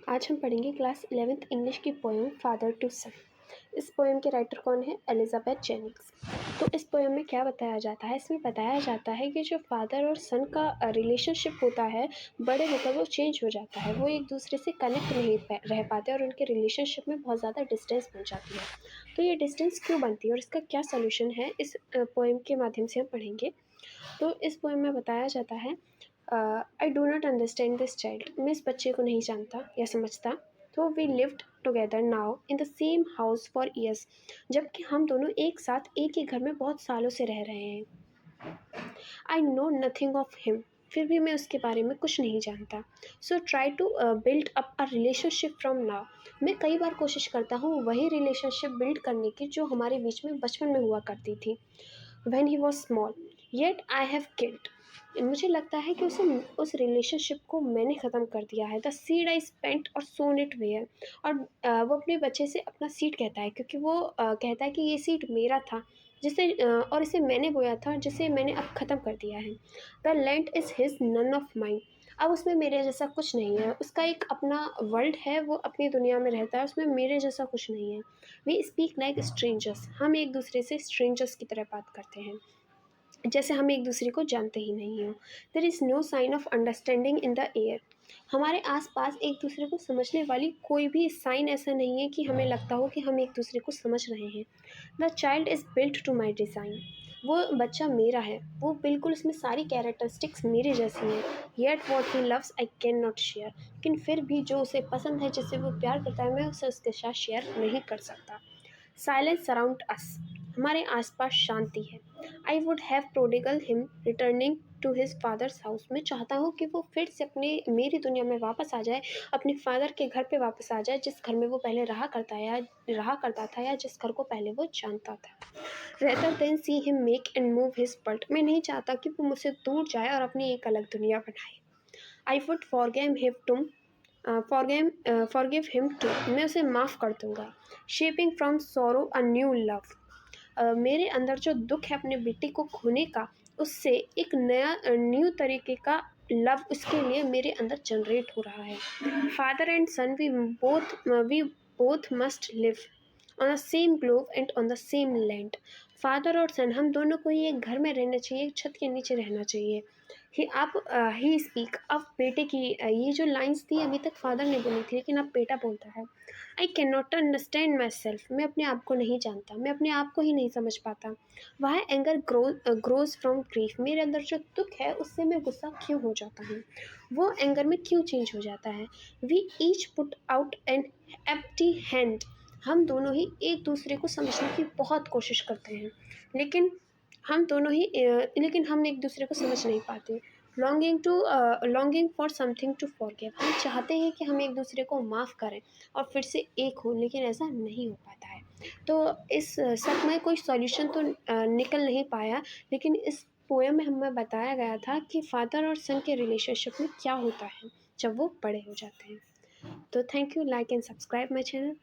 आज हम पढ़ेंगे क्लास 11th इंग्लिश की पोएम फादर टू सन। इस पोएम के राइटर कौन है? Elizabeth Jennings. तो इस पोएम में क्या बताया जाता है? इसमें बताया जाता है कि जो फादर और सन का रिलेशनशिप होता है, बड़े होकर वो चेंज हो जाता है। वो एक दूसरे से कनेक्ट नहीं रह पाते और उनके रिलेशनशिप में बहुत ज़्यादा डिस्टेंस बन जाती है। तो ये डिस्टेंस क्यों बनती है और इसका क्या सोल्यूशन है, इस पोएम के माध्यम से हम पढ़ेंगे। तो इस पोएम में बताया जाता है, I do not understand this child. मैं इस बच्चे को नहीं जानता या समझता। तो we lived together now in the same house for years. जबकि हम दोनों एक साथ एक ही घर में बहुत सालों से रह रहे हैं। I know nothing of him. फिर भी मैं उसके बारे में कुछ नहीं जानता। So try to build up a relationship from now. मैं कई बार कोशिश करता हूँ वही रिलेशनशिप बिल्ड करने की जो हमारे बीच में बचपन में हुआ करती थी। When he was small, yet I have killed. मुझे लगता है कि उस रिलेशनशिप को मैंने ख़त्म कर दिया है। द सीड आई स्पेंट और सोन इट वेयर। और वो अपने बच्चे से अपना सीड कहता है, क्योंकि वो कहता है कि ये सीड मेरा था, जिसे और इसे मैंने बोया था, जिसे मैंने अब ख़त्म कर दिया है। The land is his, none of mine. अब उसमें मेरे जैसा कुछ नहीं है। उसका एक अपना वर्ल्ड है, वो अपनी दुनिया में रहता है, उसमें मेरे जैसा कुछ नहीं है। We speak like strangers. हम एक दूसरे से स्ट्रेंजर्स की तरह बात करते हैं, जैसे हम एक दूसरे को जानते ही नहीं हो। There is no sign of understanding in the air. हमारे आसपास एक दूसरे को समझने वाली कोई भी साइन ऐसा नहीं है कि हमें लगता हो कि हम एक दूसरे को समझ रहे हैं। The child is built to my design. वो बच्चा मेरा है, वो बिल्कुल उसमें सारी कैरेक्टरिस्टिक्स मेरे जैसी हैं। Yet what he loves I can not share. लेकिन फिर भी जो उसे पसंद है, जिससे वो प्यार करता है, मैं उसे उसके साथ शेयर नहीं कर सकता। Silence around us. हमारे आसपास शांति है। I would have prodigal him returning to his father's house. मैं चाहता हूँ कि वो फिर से मेरी दुनिया में वापस आ जाए, अपने फादर के घर पे वापस आ जाए, जिस घर में वो पहले रहा करता था या जिस घर को पहले वो जानता था। Rather than see him make and move his world. मैं नहीं चाहता कि वो मुझसे दूर जाए और अपनी एक अलग दुनिया बनाए। I would forgive him too. मैं उसे माफ़ कर दूंगा। Shaping from sorrow a new love. मेरे अंदर जो दुख है अपने बेटे को खोने का, उससे एक नया न्यू तरीके का लव उसके लिए मेरे अंदर जनरेट हो रहा है। Father and son, we both must live on the same globe and on the same land. Father और सन, हम दोनों को ही एक घर में रहना चाहिए, एक छत के नीचे रहना चाहिए। He speak. अब बेटे की ये जो लाइन्स थी अभी तक फादर ने बोली थी, लेकिन अब बेटा बोलता है। I can not understand my self. मैं अपने आप को नहीं जानता, मैं अपने आप को ही नहीं समझ पाता। Why anger grows from grief. मेरे अंदर जो दुख है उससे मैं गुस्सा क्यों हो जाता हूँ, वो एंगर में क्यों चेंज हो जाता है। We each put out an empty hand. हम दोनों ही एक दूसरे को समझने की बहुत कोशिश करते हैं, लेकिन हम एक दूसरे को समझ नहीं पाते। Longing for something to forgive. हम चाहते हैं कि हम एक दूसरे को माफ़ करें और फिर से एक हो, लेकिन ऐसा नहीं हो पाता है। तो इस सब में कोई सॉल्यूशन तो निकल नहीं पाया, लेकिन इस पोएम में हमें बताया गया था कि फादर और सन के रिलेशनशिप में क्या होता है जब वो बड़े हो जाते हैं। तो thank you, like and subscribe my channel.